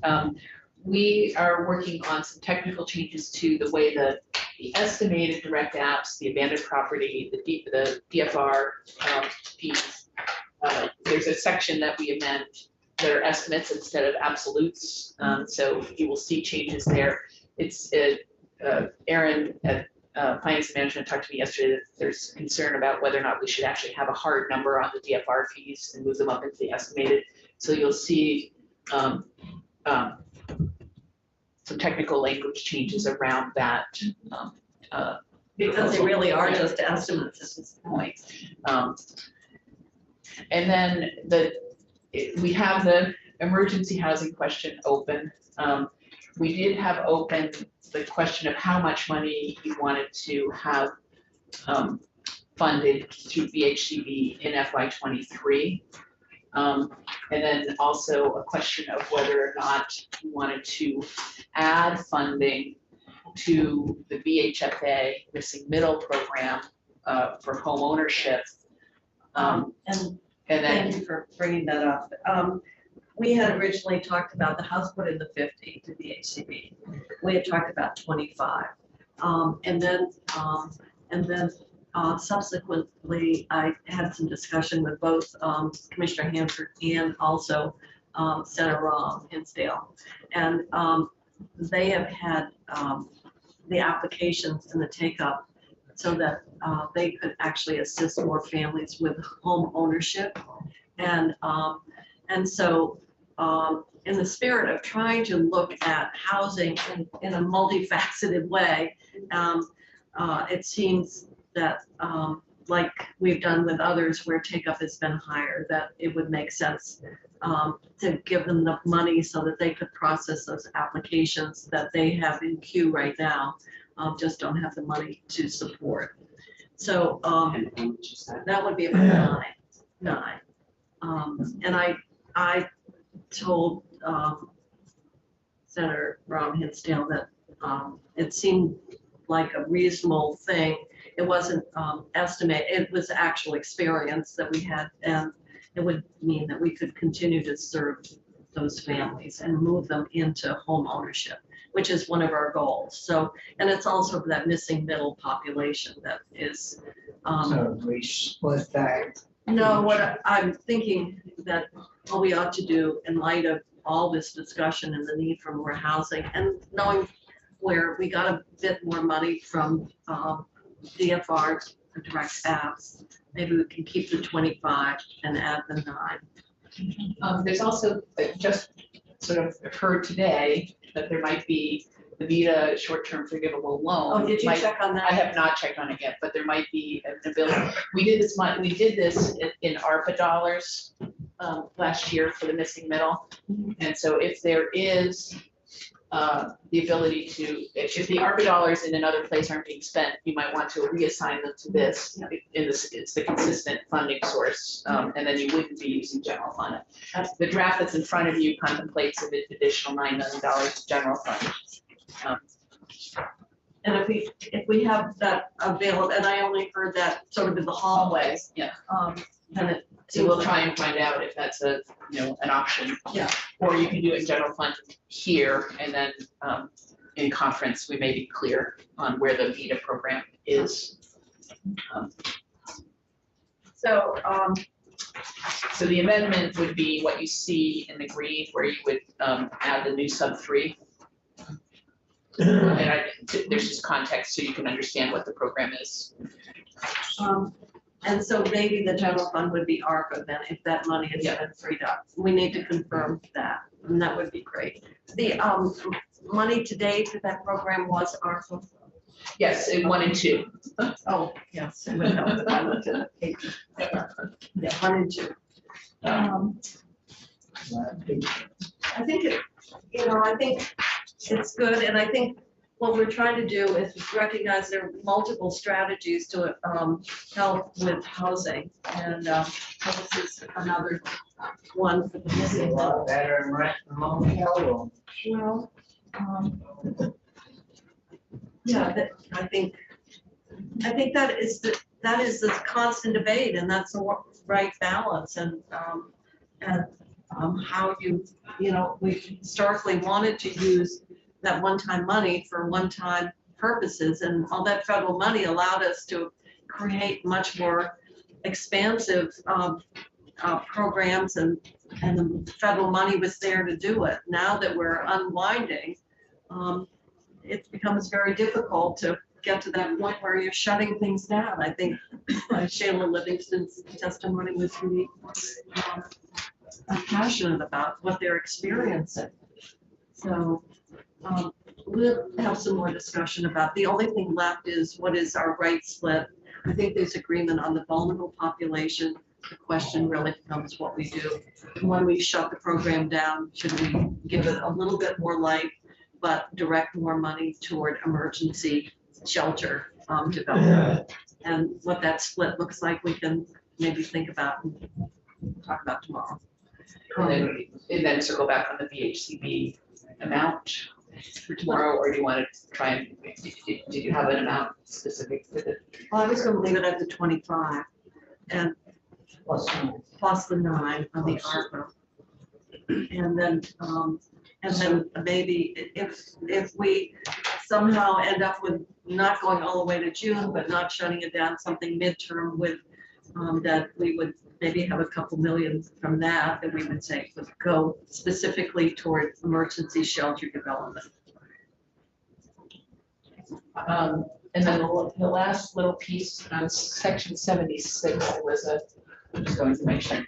we are working on some technical changes to the way the estimated direct apps, the abandoned property, the DFR piece. There's a section that we amend that are estimates instead of absolutes, so you will see changes there. It's, Aaron Finance and Management talked to me yesterday that there's concern about whether or not we should actually have a hard number on the DFR fees and move them up into the estimated. So you'll see some technical language changes around that. Because they really are just estimates at this point. And then we have the emergency housing question open. We did have open the question of how much money you wanted to have funded through VHCB in FY23. And then also a question of whether or not you wanted to add funding to the VHFA missing middle program for home ownership. And And thank then, you for bringing that up. We had originally talked about the house put in the 50 to the HCB. We had talked about 25. And then subsequently, I had some discussion with both Commissioner Hanford and also Senator Rom Hinsdale. And they have had the applications and the take-up so that they could actually assist more families with home ownership. And so in the spirit of trying to look at housing in a multifaceted way, it seems that like we've done with others where take-up has been higher, that it would make sense to give them the money so that they could process those applications that they have in queue right now, just don't have the money to support. So And how much is that? that would be about nine. And I told Senator Ron Hinsdale that it seemed like a reasonable thing. It wasn't estimate, it was actual experience that we had, and it would mean that we could continue to serve those families and move them into home ownership, which is one of our goals. So, and it's also that missing middle population that is. So we split that. No, what I'm thinking that what we ought to do in light of all this discussion and the need for more housing and knowing where we got a bit more money from DFR for direct apps, maybe we can keep the 25 and add the 9. there's also just sort of heard today that there might be the VITA short-term forgivable loan. Oh, did you might- check on I that? have not checked on it yet, but there might be an ability. We did this in ARPA dollars last year for the missing middle. And so if there is the ability to, if the ARPA dollars in another place aren't being spent, you might want to reassign them to this. It's the consistent funding source, and then you wouldn't be using general fund. The draft that's in front of you contemplates an additional $9 million general fund. And if we have that available, and I only heard that sort of in the hallway. Yeah. Then it. So we'll try and find out if that's an option. Yeah. Or you can do it in general fund here, and then in conference, we may be clear on where the VITA program is. So, So the amendment would be what you see in the green, where you would add the new sub 3. And there's just context so you can understand what the program is. and so maybe the general fund would be ARPA then, if that money has Yeah. been freed up. We need to confirm that, and that would be great. The money to date for that program was ARPA. Yes, in 1 and 2. Oh, yes. It would help if I looked at the page. Yeah, 1 and 2. I think I think it's good, and I think what we're trying to do is recognize there are multiple strategies to help with housing, and this is another one for the It's a missing lot middle. better than renting a motel room. Well, yeah, I think that is the constant debate, and that's the right balance, and how we historically wanted to use that one-time money for one-time purposes, and all that federal money allowed us to create much more expansive programs, and the federal money was there to do it. Now that we're unwinding, it becomes very difficult to get to that point where you're shutting things down. I think Shayla Livingston's testimony was really passionate about what they're experiencing. So we'll have some more discussion about, the only thing left is what is our right split. I think there's agreement on the vulnerable population. The question really becomes what we do. When we shut the program down, should we give it a little bit more life, but direct more money toward emergency shelter development? And what that split looks like, we can maybe think about and talk about tomorrow. And then circle back on the VHCB amount for tomorrow, or do you want to try and, did you have an amount specific for the? Well, I was gonna leave it at the 25 and plus the 9 on the ARPA. And then maybe if we somehow end up with not going all the way to June, but not shutting it down, something midterm with that we would maybe have a couple million from that we would say would go specifically toward emergency shelter development. And then the last little piece on section 76 was I'm just going to mention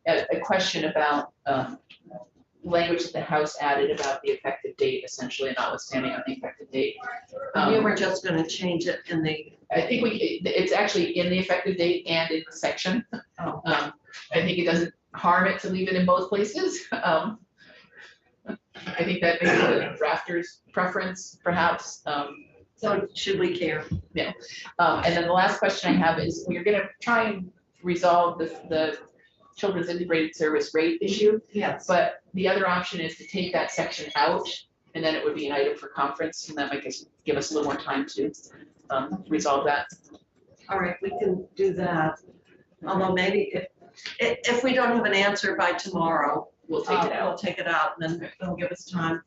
a question about language that the House added about the effective date, essentially notwithstanding on the effective date. You were just going to change it in the. I think it's actually in the effective date and in the section. Oh. I think it doesn't harm it to leave it in both places. I think that may be the drafter's preference, perhaps. So should we care? And then the last question I have is, we're gonna try and resolve the children's integrated service rate issue, Yes. but the other option is to take that section out, and then it would be an item for conference, and that might give us a little more time to resolve that. All right, we can do that. Although maybe if we don't have an answer by tomorrow, We'll take it out. We'll take it out, and then it'll give us time,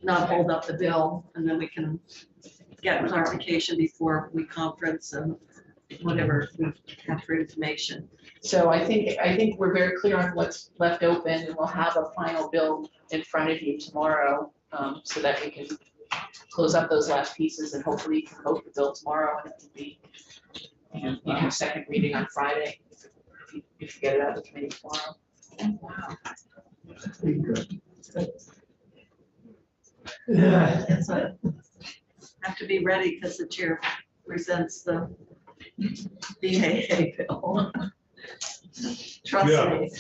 not hold up the bill, and then we can get clarification before we conference and whatever we have for information. So I think we're very clear on what's left open, and we'll have a final bill in front of you tomorrow, so that we can close up those last pieces, and hopefully you can vote the bill tomorrow, and it can be, you can second reading on Friday, if you get it out of the committee tomorrow. Wow. Pretty good. It's a, have to be ready because the chair presents the BAA bill. Trust me.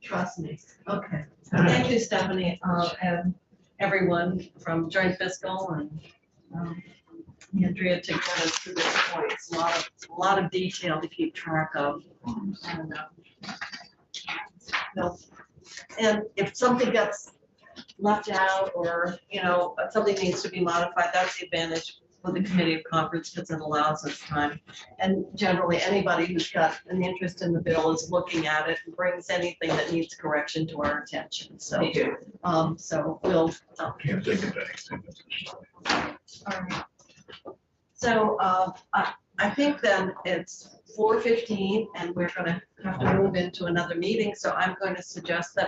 Trust me. Okay. Thank you, Stephanie, and everyone from Joint Fiscal and Andrea to get us to this point. It's a lot of detail to keep track of. And, no. And if something gets left out or, something needs to be modified, that's the advantage with the committee of conference because it allows us time. And generally, anybody who's got an interest in the bill is looking at it and brings anything that needs correction to our attention. So, Me too. so we'll. Can't think of anything. All right. So I think then it's 4:15 and we're going to have to move into another meeting. So I'm going to suggest that